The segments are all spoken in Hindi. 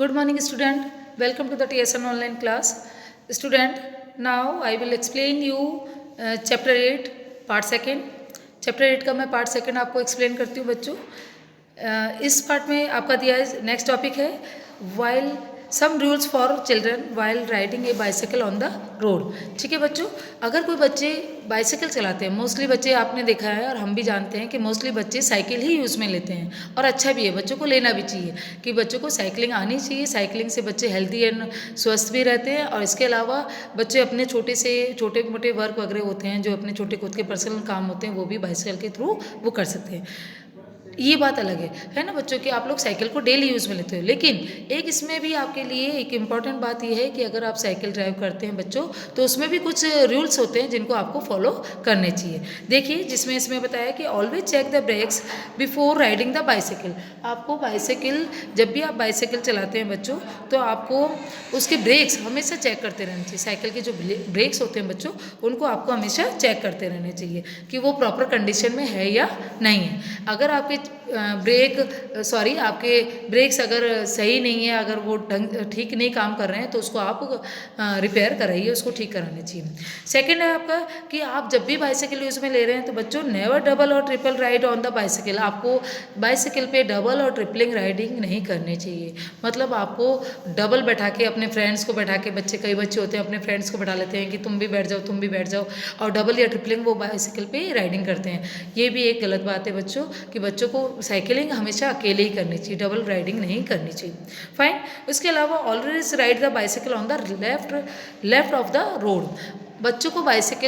Good morning, student. Welcome to the TSN online class. Student, now I will explain you chapter 8 part second. Chapter 8 का मैं पार्ट सेकंड आपको एक्सप्लेन करती हूँ बच्चों. इस पार्ट में आपका दिया है नेक्स्ट टॉपिक है while some rules for children while riding a bicycle on the road. ठीक है बच्चों, अगर कोई बच्चे बाइसाइकिल चलाते हैं, मोस्टली बच्चे आपने देखा है और हम भी जानते हैं कि मोस्टली बच्चे साइकिल ही यूज़ में लेते हैं और अच्छा भी है, बच्चों को लेना भी चाहिए कि बच्चों को साइकिलिंग आनी चाहिए. साइकिलिंग से बच्चे हेल्दी एंड स्वस्थ भी रहते हैं और इसके अलावा बच्चे अपने छोटे मोटे वर्क वगैरह होते हैं जो अपने छोटे खुद के पर्सनल काम होते हैं वो भी बाइसाइकिल के थ्रू वो कर सकते हैं. ये बात अलग है ना बच्चों कि आप लोग साइकिल को डेली यूज़ में लेते हो, लेकिन एक इसमें भी आपके लिए एक इम्पॉर्टेंट बात ये है कि अगर आप साइकिल ड्राइव करते हैं बच्चों तो उसमें भी कुछ रूल्स होते हैं जिनको आपको फॉलो करने चाहिए. देखिए जिसमें इसमें बताया कि always check the brakes before riding the bicycle. आपको बाइसाइकिल जब भी आप बाइसाइकिल चलाते हैं बच्चों तो आपको उसके ब्रेक्स हमेशा चेक करते रहने चाहिए. साइकिल के जो ब्रेक्स होते हैं बच्चों उनको आपको हमेशा चेक करते रहने चाहिए कि वो प्रॉपर कंडीशन में है या नहीं है. अगर आपके आपके ब्रेक्स अगर सही नहीं है, अगर वो ढंग ठीक नहीं काम कर रहे हैं तो उसको आप रिपेयर कराइए, उसको ठीक कराना चाहिए. सेकंड है आपका कि आप जब भी बाइसाइकिल यूज़ में ले रहे हैं तो बच्चों नेवर डबल और triple ride on the bicycle. आपको बाइसाइकिल पे डबल और ट्रिपलिंग राइडिंग नहीं करनी चाहिए. मतलब आपको डबल बैठा के अपने फ्रेंड्स को बैठा के, कई बच्चे होते हैं अपने फ्रेंड्स को बैठा लेते हैं कि तुम भी बैठ जाओ और डबल या ट्रिपलिंग वो बाइसाइकिल पे राइडिंग करते हैं. ये भी एक गलत बात है बच्चों कि बच्चों को साइकिलिंग हमेशा अकेले ही करनी चाहिए, डबल राइडिंग नहीं करनी चाहिए. फाइन. उसके अलावा always ride the bicycle on the left of the road. बच्चों को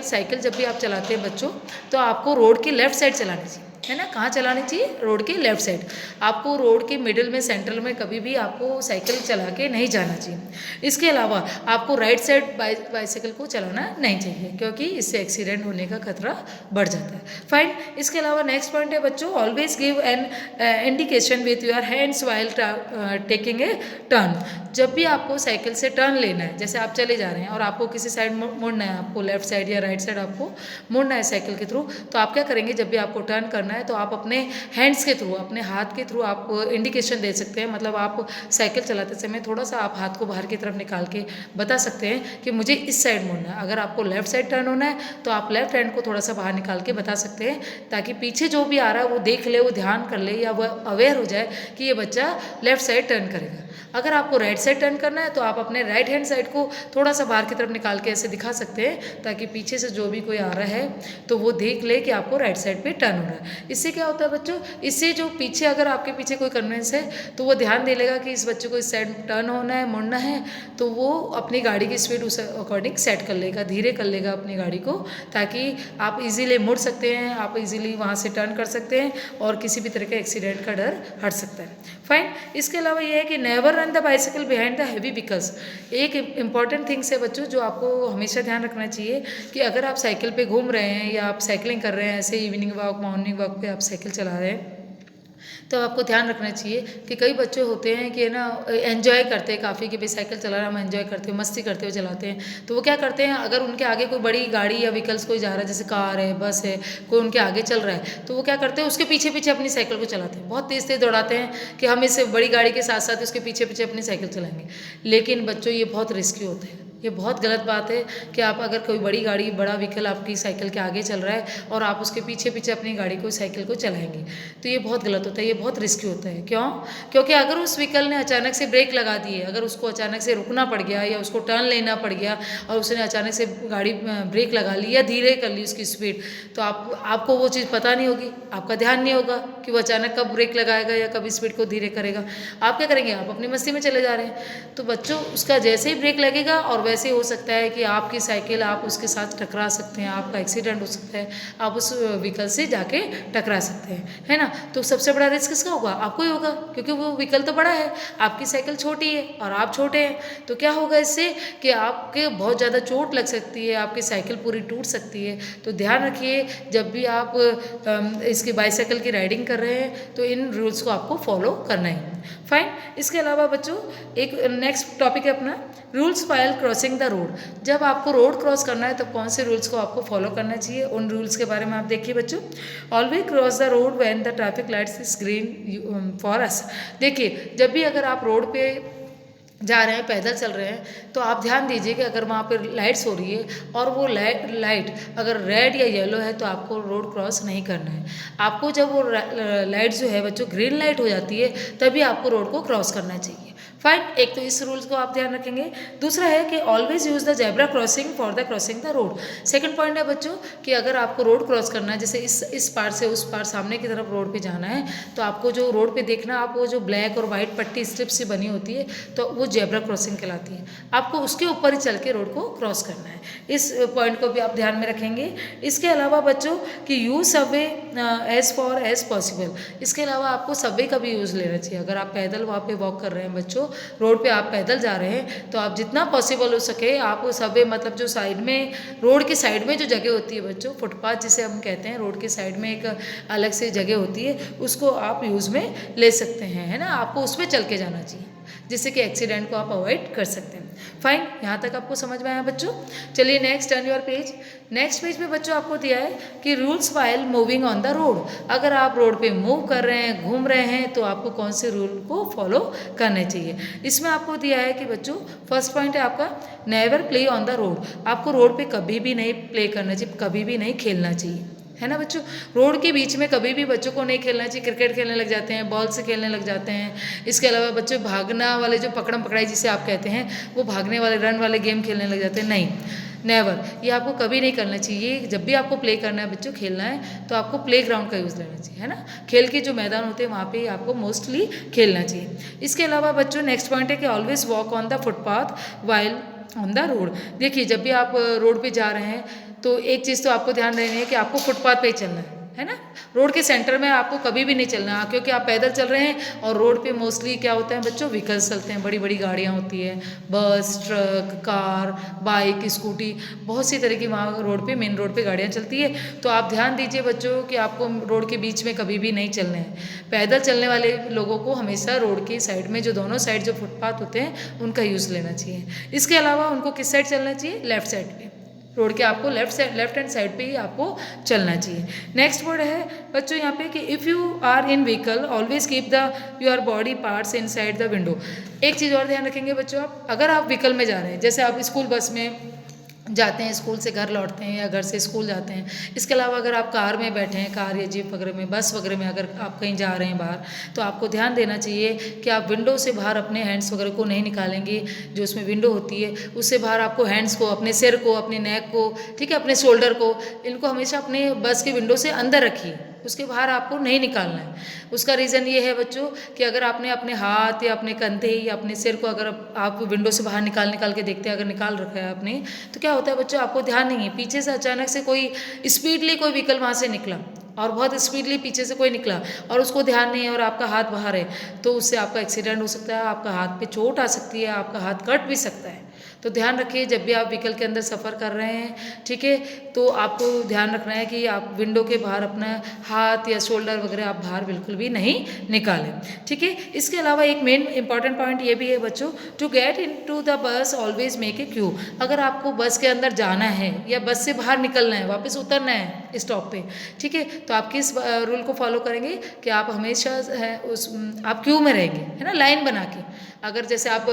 साइकिल जब भी आप चलाते हैं बच्चों तो आपको रोड के लेफ्ट साइड चलानी चाहिए, है ना. कहाँ चलानी चाहिए? रोड के लेफ्ट साइड. आपको रोड के मिडिल में, सेंट्रल में कभी भी आपको साइकिल चला के नहीं जाना चाहिए. इसके अलावा आपको राइट साइड बाइसाइकिल को चलाना नहीं चाहिए क्योंकि इससे एक्सीडेंट होने का खतरा बढ़ जाता है. फाइन. इसके अलावा नेक्स्ट पॉइंट है बच्चों always give an indication with your hands while taking a turn. जब भी आपको साइकिल से टर्न लेना है, जैसे आप चले जा रहे हैं और आपको किसी साइड मुड़ना है, आपको लेफ्ट साइड या राइट साइड आपको मुड़ना है साइकिल के थ्रू, तो आप क्या करेंगे जब भी आपको टर्न करना है तो आप अपने हैंड्स के थ्रू, अपने हाथ के थ्रू आप इंडिकेशन दे सकते हैं. मतलब आप साइकिल चलाते समय थोड़ा सा आप हाथ को बाहर की तरफ निकाल के बता सकते हैं कि मुझे इस साइड मुड़ना है. अगर आपको लेफ्ट साइड टर्न होना है तो आप लेफ्ट हैंड को थोड़ा सा बाहर निकाल के बता सकते हैं ताकि पीछे जो भी आ रहा है वो देख ले, वो ध्यान कर ले या वह अवेयर हो जाए कि ये बच्चा लेफ्ट साइड टर्न करेगा. अगर आपको राइट साइड टर्न करना है तो आप अपने राइट हैंड साइड को थोड़ा सा बाहर की तरफ निकाल के ऐसे दिखा सकते हैं ताकि पीछे से जो भी कोई आ रहा है तो वो देख ले कि आपको राइट साइड पे टर्न हो रहा है. इससे क्या होता है बच्चों, इससे जो पीछे अगर आपके पीछे कोई कन्वेंस है तो वो ध्यान दे लेगा कि इस बच्चे को इस साइड टर्न होना है, मुड़ना है, तो वो अपनी गाड़ी की स्पीड उस अकॉर्डिंग सेट कर लेगा, धीरे कर लेगा अपनी गाड़ी को ताकि आप इजीली मुड़ सकते हैं, आप इजीली वहाँ से टर्न कर सकते हैं और किसी भी तरह के एक्सीडेंट का डर हट सकता है. फाइन. इसके अलावा ये है कि never run the bicycle behind the heavy vehicles. एक इंपॉर्टेंट थिंग्स है बच्चों जो आपको हमेशा ध्यान रखना चाहिए कि अगर आप साइकिल पे घूम रहे हैं या आप साइकिलिंग कर रहे हैं, ऐसे इवनिंग वॉक मॉर्निंग वॉक पे आप साइकिल चला रहे हैं, तो आपको ध्यान रखना चाहिए कि कई बच्चे होते हैं कि ना एंजॉय करते हैं काफ़ी कि भाई साइकिल चला रहा है, हम एंजॉय करते हैं, मस्ती करते हुए चलाते हैं. तो वो क्या करते हैं, अगर उनके आगे कोई बड़ी गाड़ी या व्हीकल्स कोई जा रहा है, जैसे कार है, बस है, कोई उनके आगे चल रहा है, तो वो क्या करते हैं उसके पीछे पीछे अपनी साइकिल को चलाते हैं, बहुत तेज़ दौड़ाते हैं कि हम इस बड़ी गाड़ी के साथ साथ उसके पीछे पीछे अपनी साइकिल चलाएंगे. लेकिन बच्चों ये बहुत रिस्की होते हैं, ये बहुत गलत बात है कि आप अगर कोई बड़ी गाड़ी, बड़ा व्हीकल आपकी साइकिल के आगे चल रहा है और आप उसके पीछे पीछे अपनी गाड़ी को, साइकिल को चलाएंगे तो ये बहुत गलत होता है, ये बहुत रिस्की होता है. क्यों? क्योंकि अगर उस व्हीकल ने अचानक से ब्रेक लगा दी है, अगर उसको अचानक से रुकना पड़ गया या उसको टर्न लेना पड़ गया और उसने अचानक से गाड़ी ब्रेक लगा ली या धीरे कर ली उसकी स्पीड, तो आपको वो चीज़ पता नहीं होगी, आपका ध्यान नहीं होगा कि वो अचानक कब ब्रेक लगाएगा या कब स्पीड को धीरे करेगा. आप क्या करेंगे, आप अपनी मस्ती में चले जा रहे हैं. तो बच्चों उसका जैसे ही ब्रेक लगेगा और वैसे हो सकता है कि आपकी साइकिल आप उसके साथ टकरा सकते हैं, आपका एक्सीडेंट हो सकता है, आप उस व्हीकल से जाके टकरा सकते हैं, है ना. तो सबसे बड़ा रिस्क किसका होगा? आपको ही होगा क्योंकि वो व्हीकल तो बड़ा है, आपकी साइकिल छोटी है और आप छोटे हैं. तो क्या होगा इससे कि आपके बहुत ज़्यादा चोट लग सकती है, आपकी साइकिल पूरी टूट सकती है. तो ध्यान रखिए जब भी आप इसकी बाइसाइकिल की राइडिंग कर रहे हैं तो इन रूल्स को आपको फॉलो करना है. फाइन. इसके अलावा बच्चों एक नेक्स्ट टॉपिक है अपना rules while crossing the road. जब आपको रोड क्रॉस करना है तो कौन से रूल्स को आपको फॉलो करना चाहिए, उन रूल्स के बारे में आप देखिए बच्चों. Always cross the road when the traffic lights is green for us. देखिए जब भी अगर आप रोड पे जा रहे हैं, पैदल चल रहे हैं, तो आप ध्यान दीजिए कि अगर वहाँ पर लाइट्स हो रही है और वो लाइट अगर रेड या येलो है तो आपको रोड क्रॉस नहीं करना है। आपको जब वो लाइट जो है बच्चों ग्रीन लाइट हो जाती है तभी आपको रोड को क्रॉस करना चाहिए। फाइन, एक तो इस रूल्स को आप ध्यान रखेंगे। दूसरा है कि always use the zebra crossing for the crossing the road. Second point है बच्चों कि अगर आपको रोड क्रॉस करना है, जैसे इस पार से उस पार सामने की तरफ रोड पे जाना है, तो आपको जो रोड पे देखना, आप वो जो ब्लैक और वाइट पट्टी स्ट्रिप से बनी होती है तो वो जेब्रा क्रॉसिंग कहलाती है। आपको उसके ऊपर ही चल के रोड को क्रॉस करना है। इस पॉइंट को भी आप ध्यान में रखेंगे। इसके अलावा बच्चों कि use subway as far as possible. इसके अलावा आपको सबवे का भी यूज़ लेना चाहिए। अगर आप पैदल वहाँ पे वॉक कर रहे हैं बच्चों, रोड पे आप पैदल जा रहे हैं, तो आप जितना पॉसिबल हो सके आप सबवे मतलब जो साइड में रोड के साइड में जो जगह होती है बच्चों, फुटपाथ जिसे हम कहते हैं, रोड के साइड में एक अलग से जगह होती है, उसको आप यूज़ में ले सकते हैं, है ना। आपको उस पर चल के जाना चाहिए जिससे कि एक्सीडेंट को आप अवॉइड कर सकते हैं। फाइन, यहाँ तक आपको समझ में आया बच्चों। चलिए next, turn your page. Next page पे बच्चों आपको दिया है कि rules while moving on the road. अगर आप रोड पे मूव कर रहे हैं, घूम रहे हैं, तो आपको कौन से रूल को फॉलो करने चाहिए। इसमें आपको दिया है कि बच्चों फर्स्ट पॉइंट है आपका never play on the road. आपको रोड पे कभी भी नहीं प्ले करना चाहिए, कभी भी नहीं खेलना चाहिए, है ना बच्चों। रोड के बीच में कभी भी बच्चों को नहीं खेलना चाहिए। क्रिकेट खेलने लग जाते हैं, बॉल से खेलने लग जाते हैं। इसके अलावा बच्चों भागना वाले जो पकड़म पकड़ाई जिसे आप कहते हैं, वो भागने वाले रन वाले गेम खेलने लग जाते हैं, नहीं, नेवर, ये आपको कभी नहीं करना चाहिए। जब भी आपको प्ले करना है बच्चों, खेलना है, तो आपको प्ले ग्राउंड का यूज़ लेना चाहिए, है ना। खेल के जो मैदान होते हैं वहाँ पे आपको मोस्टली खेलना चाहिए। इसके अलावा बच्चों नेक्स्ट पॉइंट है कि always walk on the footpath while on the road. देखिए जब भी आप रोड पे जा रहे हैं तो एक चीज़ तो आपको ध्यान रखनी है कि आपको फुटपाथ पे ही चलना है ना। रोड के सेंटर में आपको कभी भी नहीं चलना, क्योंकि आप पैदल चल रहे हैं और रोड पे मोस्टली क्या होता है बच्चों, व्हीकल्स चलते हैं, बड़ी बड़ी गाड़ियाँ होती है, बस, ट्रक, कार, बाइक, स्कूटी, बहुत सी तरह की वहाँ रोड पे, मेन रोड पे गाड़ियाँ चलती है। तो आप ध्यान दीजिए बच्चों कि आपको रोड के बीच में कभी भी नहीं चलना है। पैदल चलने वाले लोगों को हमेशा रोड की साइड में जो दोनों साइड जो फुटपाथ होते हैं उनका यूज़ लेना चाहिए। इसके अलावा उनको किस साइड चलना चाहिए, लेफ्ट साइड पे, रोड के आपको लेफ्ट हैंड साइड पे ही आपको चलना चाहिए। नेक्स्ट वर्ड है बच्चों यहाँ पे कि if you are in vehicle always keep the your body parts inside the window. एक चीज़ और ध्यान रखेंगे बच्चों, आप अगर आप व्हीकल में जा रहे हैं, जैसे आप स्कूल बस में जाते हैं, स्कूल से घर लौटते हैं या घर से स्कूल जाते हैं, इसके अलावा अगर आप कार में बैठे हैं, कार या जीप वगैरह में, बस वगैरह में अगर आप कहीं जा रहे हैं बाहर, तो आपको ध्यान देना चाहिए कि आप विंडो से बाहर अपने हैंड्स वगैरह को नहीं निकालेंगे। जो उसमें विंडो होती है उससे बाहर आपको हैंड्स को, अपने सिर को, अपने नेक को, ठीक है, अपने शोल्डर को, इनको हमेशा अपने बस के विंडो से अंदर रखिए, उसके बाहर आपको नहीं निकालना है। उसका रीज़न ये है बच्चों कि अगर आपने अपने हाथ या अपने कंधे या अपने सिर को अगर आप विंडो से बाहर निकाल के देखते हैं, अगर निकाल रखा है आपने, तो क्या होता है बच्चों, आपको ध्यान नहीं है, पीछे से अचानक से कोई स्पीडली कोई व्हीकल वहाँ से निकला और बहुत स्पीडली पीछे से कोई निकला और उसको ध्यान नहीं है और आपका हाथ बाहर है, तो उससे आपका एक्सीडेंट हो सकता है, आपका हाथ पे चोट आ सकती है, आपका हाथ कट भी सकता है। तो ध्यान रखिए जब भी आप व्हीकल के अंदर सफ़र कर रहे हैं, ठीक है, तो आपको ध्यान रखना है कि आप विंडो के बाहर अपना हाथ या शोल्डर वगैरह आप बाहर बिल्कुल भी नहीं निकालें, ठीक है। इसके अलावा एक मेन इंपॉर्टेंट पॉइंट ये भी है बच्चों, to get into the bus always make a queue. अगर आपको बस के अंदर जाना है या बस से बाहर निकलना है, वापस उतरना है स्टॉप पे, ठीक है, तो आप किस रूल को फॉलो करेंगे कि आप हमेशा है आप क्यू में रहेंगे, है ना, लाइन बना के। अगर जैसे आप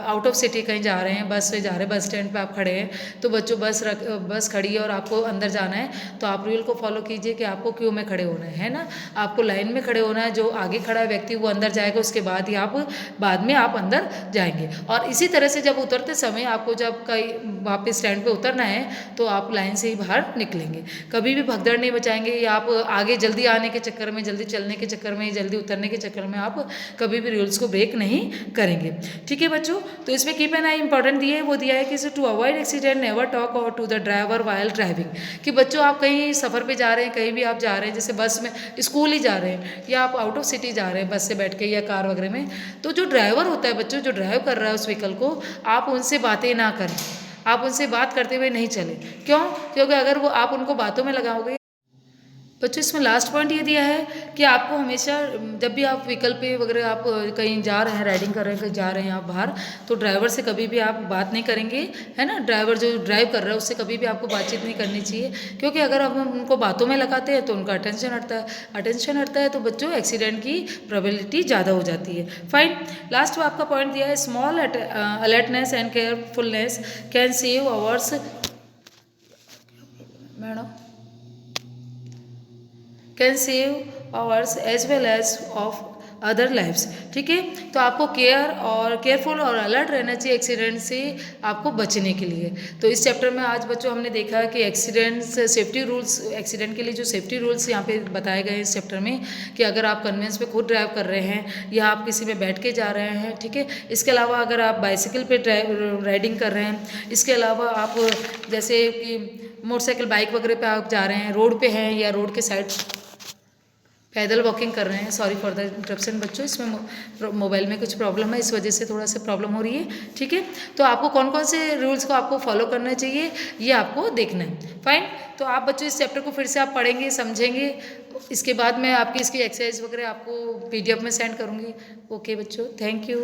आउट ऑफ सिटी कहीं जा रहे हैं, बस से जा रहे हैं, बस स्टैंड पे आप खड़े हैं, तो बच्चों बस खड़ी है और आपको अंदर जाना है, तो आप रूल को फॉलो कीजिए कि आपको क्यू में खड़े होना है ना, आपको लाइन में खड़े होना है। जो आगे खड़ा है व्यक्ति वो अंदर जाएगा, उसके बाद ही आप बाद में आप अंदर जाएंगे। और इसी तरह से जब उतरते समय आपको जब कहीं वापस स्टैंड पे उतरना है, तो आप लाइन से ही बाहर निकलेंगे, कभी भी भगदड़ नहीं मचाएंगे या आप आगे जल्दी आने के चक्कर में, जल्दी चलने के चक्कर में, जल्दी उतरने के चक्कर में आप कभी भी रूल्स को ब्रेक नहीं करेंगे, ठीक है बच्चों। तो इसमें कीप एन आई इंपॉर्टेंट दिए, वो दिया है कि to avoid accident never talk और to the driver while driving. कि बच्चों आप कहीं सफ़र पे जा रहे हैं, कहीं भी आप जा रहे हैं, जैसे बस में, स्कूल ही जा रहे हैं या आप आउट ऑफ सिटी जा रहे हैं बस से बैठ के या कार वगैरह में, तो जो ड्राइवर होता है बच्चों, जो ड्राइव कर रहा है उस व्हीकल को, आप उनसे बातें ना करें, आप उनसे बात करते हुए नहीं चलें। क्यों? क्योंकि अगर वो आप उनको बातों में लगाओगे बच्चों इसमें लास्ट पॉइंट ये दिया है कि आपको हमेशा जब भी आप व्हीकल पे वगैरह आप कहीं जा रहे हैं, राइडिंग कर रहे हैं, कहीं जा रहे हैं आप बाहर, तो ड्राइवर से कभी भी आप बात नहीं करेंगे, है ना। ड्राइवर जो ड्राइव कर रहा है उससे कभी भी आपको बातचीत नहीं करनी चाहिए, क्योंकि अगर हम उनको बातों में लगाते हैं तो उनका अटेंशन हटता है तो बच्चों एक्सीडेंट की प्रोबेबिलिटी ज़्यादा हो जाती है। फाइन। लास्ट में आपका पॉइंट दिया है, small alertness and carefulness can save ours, madam, can save ours as well as of other lifes. ठीक है, तो आपको केयरफुल और अलर्ट रहना चाहिए एक्सीडेंट से आपको बचने के लिए। तो इस चैप्टर में आज बच्चों हमने देखा कि सेफ्टी रूल्स, एक्सीडेंट के लिए जो सेफ्टी रूल्स यहाँ पे बताए गए हैं इस चैप्टर में, कि अगर आप कन्वेंस पे खुद ड्राइव कर रहे हैं या आप किसी में बैठ के जा रहे हैं, ठीक है। इसके अलावा अगर आप बाइसिकल पे राइडिंग कर रहे हैं, इसके अलावा आप जैसे कि मोटरसाइकिल बाइक वगैरह पे आप जा रहे हैं, रोड पे हैं या रोड के साइड पैदल वॉकिंग कर रहे हैं। सॉरी फॉर द इंटरप्शन बच्चों, इसमें मोबाइल में कुछ प्रॉब्लम है, इस वजह से थोड़ा सा प्रॉब्लम हो रही है। ठीक है, तो आपको कौन कौन से रूल्स को आपको फॉलो करना चाहिए ये आपको देखना है। फाइन। तो आप बच्चों इस चैप्टर को फिर से आप पढ़ेंगे, समझेंगे, इसके बाद मैं आपकी इसकी एक्सरसाइज वगैरह आपको PDF में सेंड करूँगी। ओके बच्चों, थैंक यू।